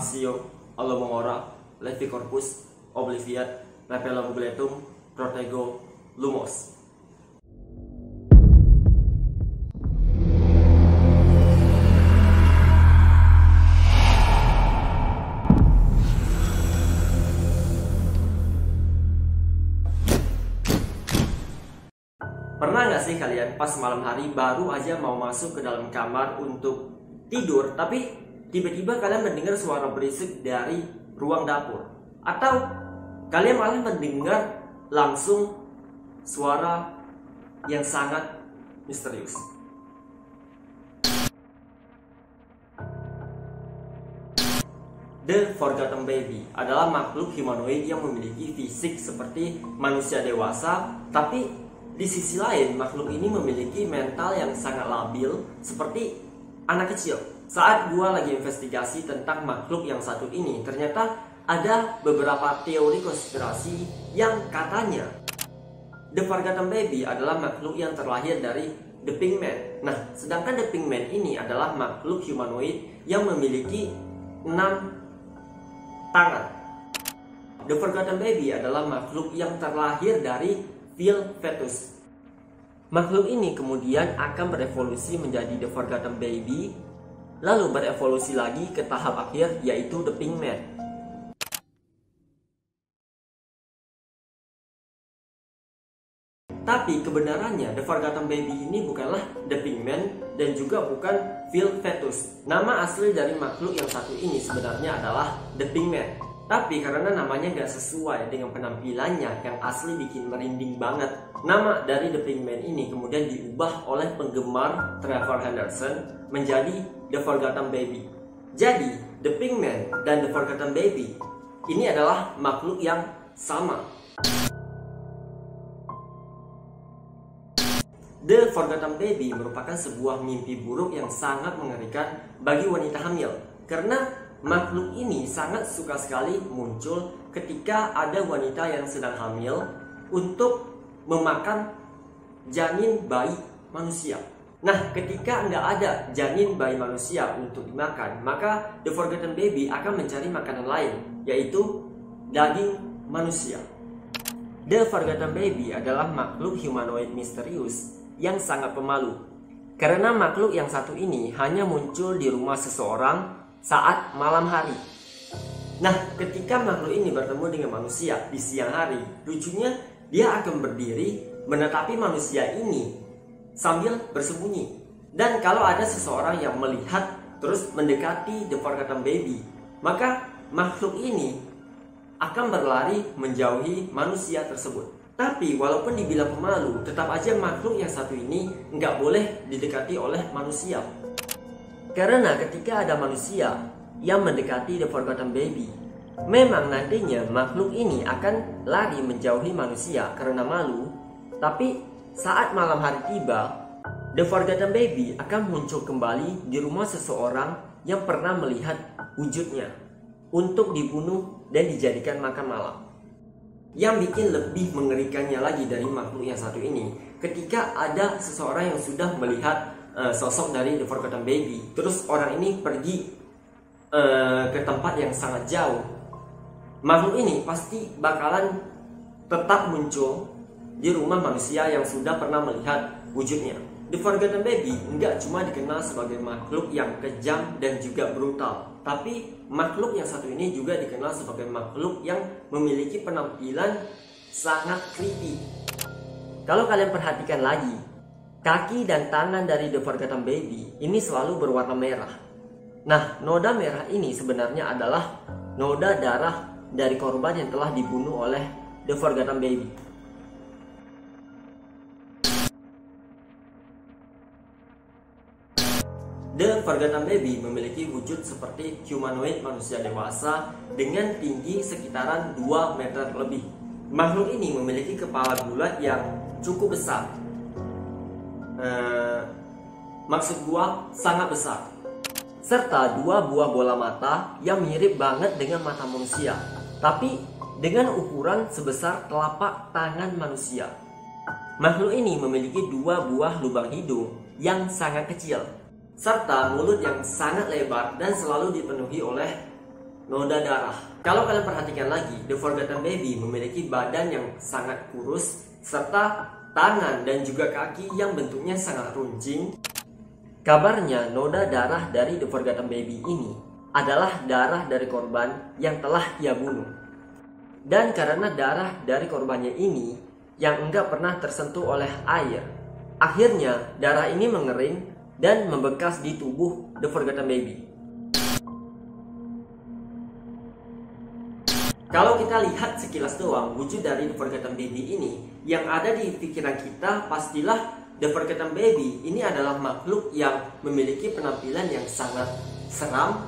Axio, Olomongora, Levicorpus, Obliviate, Lepelobugletum, Protego, Lumos. Pernah nggak sih kalian pas malam hari baru aja mau masuk ke dalam kamar untuk tidur, tapi tiba-tiba kalian mendengar suara berisik dari ruang dapur? Atau kalian malah mendengar langsung suara yang sangat misterius? The Forgotten Baby adalah makhluk humanoid yang memiliki fisik seperti manusia dewasa, tapi di sisi lain, makhluk ini memiliki mental yang sangat labil seperti anak kecil. Saat gua lagi investigasi tentang makhluk yang satu ini, ternyata ada beberapa teori konspirasi yang katanya The Forgotten Baby adalah makhluk yang terlahir dari The Pinkman. Nah, sedangkan The Pinkman ini adalah makhluk humanoid yang memiliki 6 tangan. The Forgotten Baby adalah makhluk yang terlahir dari Phil fetus. Makhluk ini kemudian akan berevolusi menjadi The Forgotten Baby, lalu berevolusi lagi ke tahap akhir yaitu The Pinkman. Tapi kebenarannya The Forgotten Baby ini bukanlah The Pinkman dan juga bukan Phil fetus. Nama asli dari makhluk yang satu ini sebenarnya adalah The Pinkman. Tapi karena namanya gak sesuai dengan penampilannya yang asli bikin merinding banget, nama dari The Pinkman ini kemudian diubah oleh penggemar Trevor Henderson menjadi The Forgotten Baby. Jadi The Pinkman dan The Forgotten Baby ini adalah makhluk yang sama. The Forgotten Baby merupakan sebuah mimpi buruk yang sangat mengerikan bagi wanita hamil, karena makhluk ini sangat suka sekali muncul ketika ada wanita yang sedang hamil untuk memakan janin bayi manusia. Nah, ketika nggak ada janin bayi manusia untuk dimakan, maka The Forgotten Baby akan mencari makanan lain, yaitu daging manusia. The Forgotten Baby adalah makhluk humanoid misterius yang sangat pemalu, karena makhluk yang satu ini hanya muncul di rumah seseorang saat malam hari. Nah, ketika makhluk ini bertemu dengan manusia di siang hari, lucunya dia akan berdiri menatapi manusia ini sambil bersembunyi. Dan kalau ada seseorang yang melihat terus mendekati The Forgotten Baby, maka makhluk ini akan berlari menjauhi manusia tersebut. Tapi walaupun dibilang pemalu, tetap aja makhluk yang satu ini nggak boleh didekati oleh manusia. Karena ketika ada manusia yang mendekati The Forgotten Baby, memang nantinya makhluk ini akan lari menjauhi manusia karena malu. Tapi saat malam hari tiba, The Forgotten Baby akan muncul kembali di rumah seseorang yang pernah melihat wujudnya untuk dibunuh dan dijadikan makan malam. Yang bikin lebih mengerikannya lagi dari makhluk yang satu ini, ketika ada seseorang yang sudah melihat sosok dari The Forgotten Baby, terus orang ini pergi ke tempat yang sangat jauh, makhluk ini pasti bakalan tetap muncul di rumah manusia yang sudah pernah melihat wujudnya. The Forgotten Baby nggak cuma dikenal sebagai makhluk yang kejam dan juga brutal, tapi makhluk yang satu ini juga dikenal sebagai makhluk yang memiliki penampilan sangat creepy. Kalau kalian perhatikan lagi, kaki dan tangan dari The Forgotten Baby ini selalu berwarna merah. Nah, noda merah ini sebenarnya adalah noda darah dari korban yang telah dibunuh oleh The Forgotten Baby. The Forgotten Baby memiliki wujud seperti humanoid manusia dewasa dengan tinggi sekitaran 2 meter lebih. Makhluk ini memiliki kepala bulat yang cukup besar. Maksud gua sangat besar, serta 2 buah bola mata yang mirip banget dengan mata manusia, tapi dengan ukuran sebesar telapak tangan manusia. Makhluk ini memiliki 2 buah lubang hidung yang sangat kecil, serta mulut yang sangat lebar dan selalu dipenuhi oleh noda darah. Kalau kalian perhatikan lagi, The Forgotten Baby memiliki badan yang sangat kurus serta tangan dan juga kaki yang bentuknya sangat runcing. Kabarnya noda darah dari The Forgotten Baby ini adalah darah dari korban yang telah ia bunuh. Dan karena darah dari korbannya ini yang enggak pernah tersentuh oleh air, akhirnya darah ini mengering dan membekas di tubuh The Forgotten Baby. Kalau kita lihat sekilas doang wujud dari The Forgotten Baby ini, yang ada di pikiran kita pastilah The Forgotten Baby ini adalah makhluk yang memiliki penampilan yang sangat seram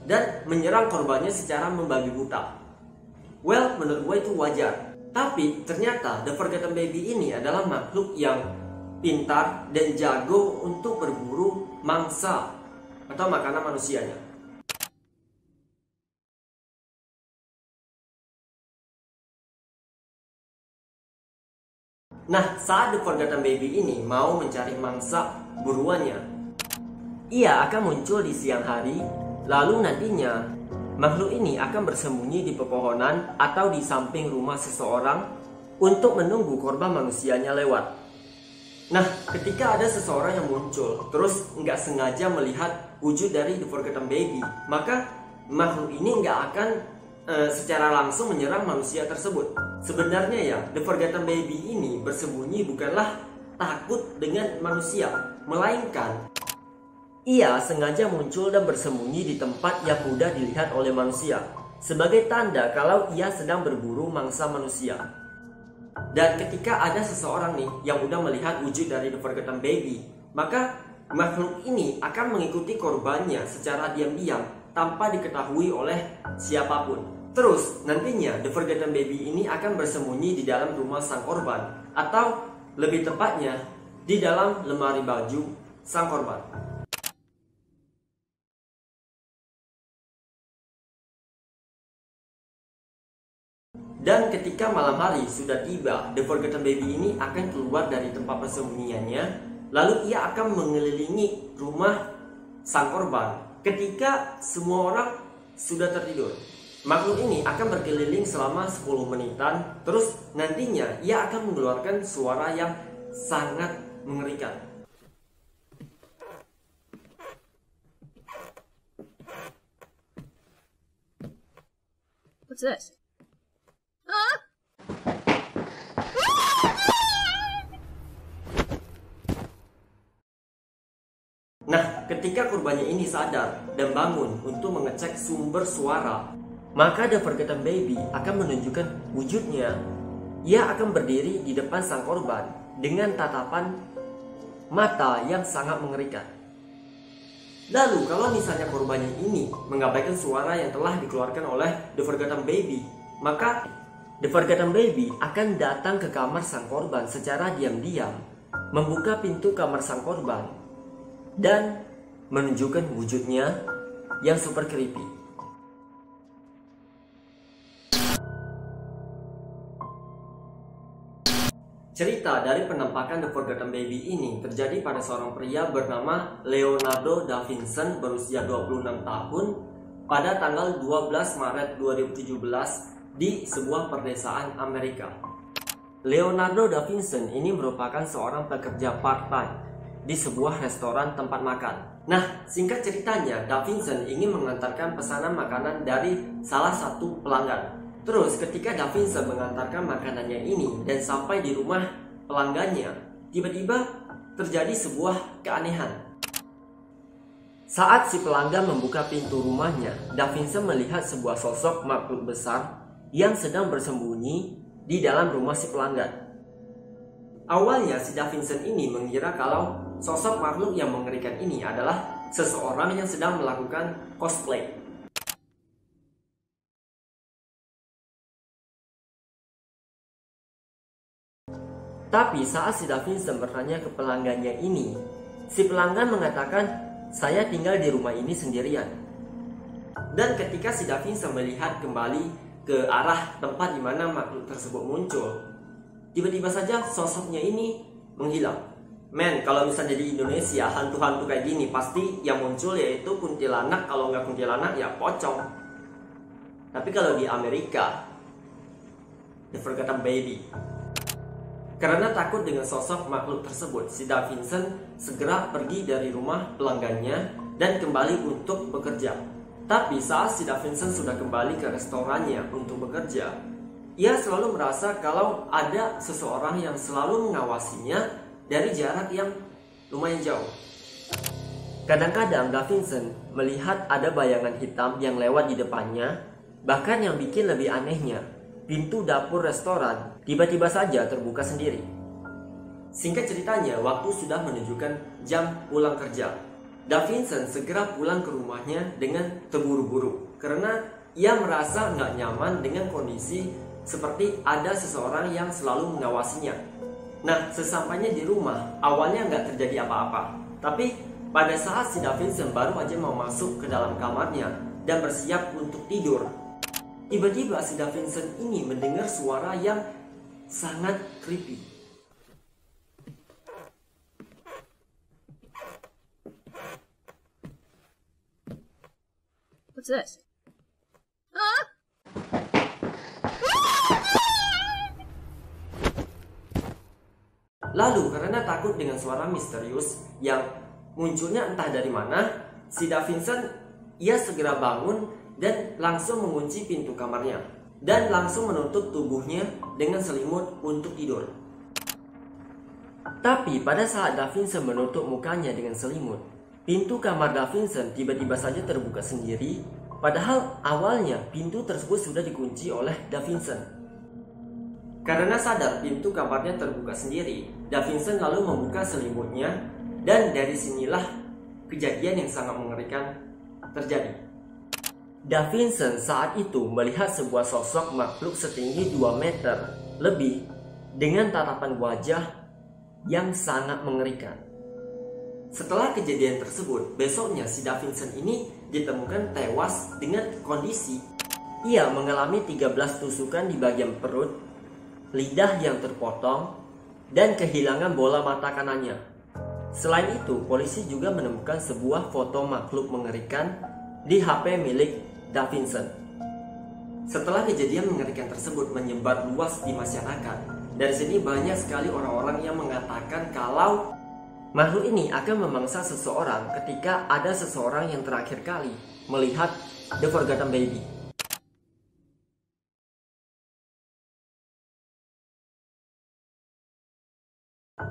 dan menyerang korbannya secara membabi buta. Well, menurut gue itu wajar. Tapi ternyata The Forgotten Baby ini adalah makhluk yang pintar dan jago untuk berburu mangsa atau makanan manusianya. Nah, saat The Forgotten Baby ini mau mencari mangsa buruannya, ia akan muncul di siang hari, lalu nantinya makhluk ini akan bersembunyi di pepohonan atau di samping rumah seseorang untuk menunggu korban manusianya lewat. Nah, ketika ada seseorang yang muncul, terus nggak sengaja melihat wujud dari The Forgotten Baby, maka makhluk ini nggak akan secara langsung menyerang manusia tersebut. Sebenarnya ya, The Forgotten Baby ini bersembunyi bukanlah takut dengan manusia, melainkan ia sengaja muncul dan bersembunyi di tempat yang mudah dilihat oleh manusia, sebagai tanda kalau ia sedang berburu mangsa manusia. Dan ketika ada seseorang nih yang udah melihat wujud dari The Forgotten Baby, maka makhluk ini akan mengikuti korbannya secara diam-diam tanpa diketahui oleh siapapun. Terus nantinya The Forgotten Baby ini akan bersembunyi di dalam rumah sang korban, atau lebih tepatnya di dalam lemari baju sang korban. Dan ketika malam hari sudah tiba, The Forgotten Baby ini akan keluar dari tempat persembunyiannya, lalu ia akan mengelilingi rumah sang korban ketika semua orang sudah tertidur. Makhluk ini akan berkeliling selama 10 menitan, terus nantinya ia akan mengeluarkan suara yang sangat mengerikan. What's this? Nah, ketika korbannya ini sadar dan bangun untuk mengecek sumber suara, maka The Forgotten Baby akan menunjukkan wujudnya. Ia akan berdiri di depan sang korban dengan tatapan mata yang sangat mengerikan. Lalu kalau misalnya korbannya ini mengabaikan suara yang telah dikeluarkan oleh The Forgotten Baby, maka The Forgotten Baby akan datang ke kamar sang korban secara diam-diam, membuka pintu kamar sang korban, dan menunjukkan wujudnya yang super creepy. Cerita dari penampakan The Forgotten Baby ini terjadi pada seorang pria bernama Leonardo da Vinci berusia 26 tahun pada tanggal 12 Maret 2017 di sebuah perdesaan Amerika. Leonardo da Vinci ini merupakan seorang pekerja part-time di sebuah restoran tempat makan. Nah, singkat ceritanya, Da Vinci ingin mengantarkan pesanan makanan dari salah satu pelanggan. Terus ketika Da Vinci mengantarkan makanannya ini dan sampai di rumah pelanggannya, tiba-tiba terjadi sebuah keanehan. Saat si pelanggan membuka pintu rumahnya, Da Vinci melihat sebuah sosok makhluk besar yang sedang bersembunyi di dalam rumah si pelanggan. Awalnya si Da Vinci ini mengira kalau sosok makhluk yang mengerikan ini adalah seseorang yang sedang melakukan cosplay. Tapi saat si Da Vinci bertanya ke pelanggannya ini, si pelanggan mengatakan, "Saya tinggal di rumah ini sendirian." Dan ketika si Da Vinci melihat kembali ke arah tempat di mana makhluk tersebut muncul, tiba-tiba saja sosoknya ini menghilang. Men, kalau misalnya di Indonesia hantu-hantu kayak gini, pasti yang muncul yaitu kuntilanak. Kalau nggak kuntilanak ya pocong. Tapi kalau di Amerika, The Forgotten Baby. Karena takut dengan sosok makhluk tersebut, si Da Vincent segera pergi dari rumah pelanggannya dan kembali untuk bekerja. Tapi saat si Da Vincent sudah kembali ke restorannya untuk bekerja, ia selalu merasa kalau ada seseorang yang selalu mengawasinya dari jarak yang lumayan jauh. Kadang-kadang Da Vincent melihat ada bayangan hitam yang lewat di depannya. Bahkan yang bikin lebih anehnya, pintu dapur restoran tiba-tiba saja terbuka sendiri. Singkat ceritanya, waktu sudah menunjukkan jam pulang kerja. Da Vincent segera pulang ke rumahnya dengan terburu-buru karena ia merasa nggak nyaman dengan kondisi seperti ada seseorang yang selalu mengawasinya. Nah, sesampainya di rumah, awalnya nggak terjadi apa-apa. Tapi pada saat si Da Vincent baru aja mau masuk ke dalam kamarnya dan bersiap untuk tidur, tiba-tiba si Da Vincent ini mendengar suara yang sangat creepy. What's this? Lalu karena takut dengan suara misterius yang munculnya entah dari mana, si Da Vincent ia segera bangun dan langsung mengunci pintu kamarnya dan langsung menutup tubuhnya dengan selimut untuk tidur. Tapi pada saat Da Vincent menutup mukanya dengan selimut, pintu kamar Da Vincent tiba-tiba saja terbuka sendiri, padahal awalnya pintu tersebut sudah dikunci oleh Da Vincent. Karena sadar pintu kamarnya terbuka sendiri, Da Vincent lalu membuka selimutnya dan dari sinilah kejadian yang sangat mengerikan terjadi. Da Vincent saat itu melihat sebuah sosok makhluk setinggi 2 meter lebih dengan tatapan wajah yang sangat mengerikan. Setelah kejadian tersebut, besoknya si Da Vincent ini ditemukan tewas dengan kondisi ia mengalami 13 tusukan di bagian perut, lidah yang terpotong, dan kehilangan bola mata kanannya. Selain itu, polisi juga menemukan sebuah foto makhluk mengerikan di HP milik Da Vincent. Setelah kejadian mengerikan tersebut menyebar luas di masyarakat, dari sini banyak sekali orang-orang yang mengatakan kalau makhluk ini akan memangsa seseorang ketika ada seseorang yang terakhir kali melihat The Forgotten Baby.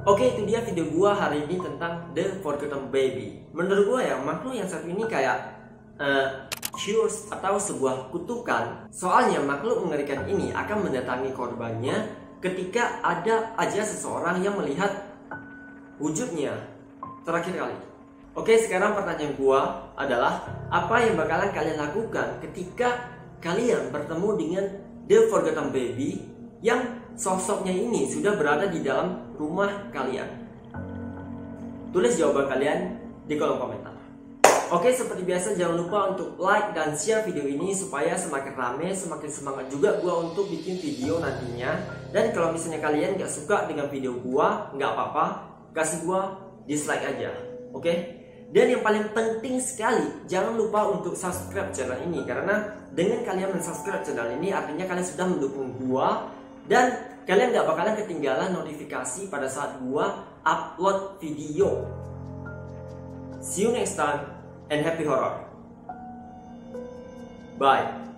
Oke, itu dia video gua hari ini tentang The Forgotten Baby. Menurut gua ya, makhluk yang satu ini kayak curse atau sebuah kutukan. Soalnya makhluk mengerikan ini akan mendatangi korbannya ketika ada aja seseorang yang melihat wujudnya terakhir kali. Oke, sekarang pertanyaan gua adalah apa yang bakalan kalian lakukan ketika kalian bertemu dengan The Forgotten Baby yang sosoknya ini sudah berada di dalam rumah kalian? Tulis jawaban kalian di kolom komentar. Oke, seperti biasa jangan lupa untuk like dan share video ini supaya semakin rame, semakin semangat juga gua untuk bikin video nantinya. Dan kalau misalnya kalian gak suka dengan video gua, gak apa-apa, kasih gua dislike aja. Oke? Dan yang paling penting sekali, jangan lupa untuk subscribe channel ini, karena dengan kalian mensubscribe channel ini artinya kalian sudah mendukung gua dan kalian gak bakalan ketinggalan notifikasi pada saat gua upload video. See you next time and happy horror. Bye.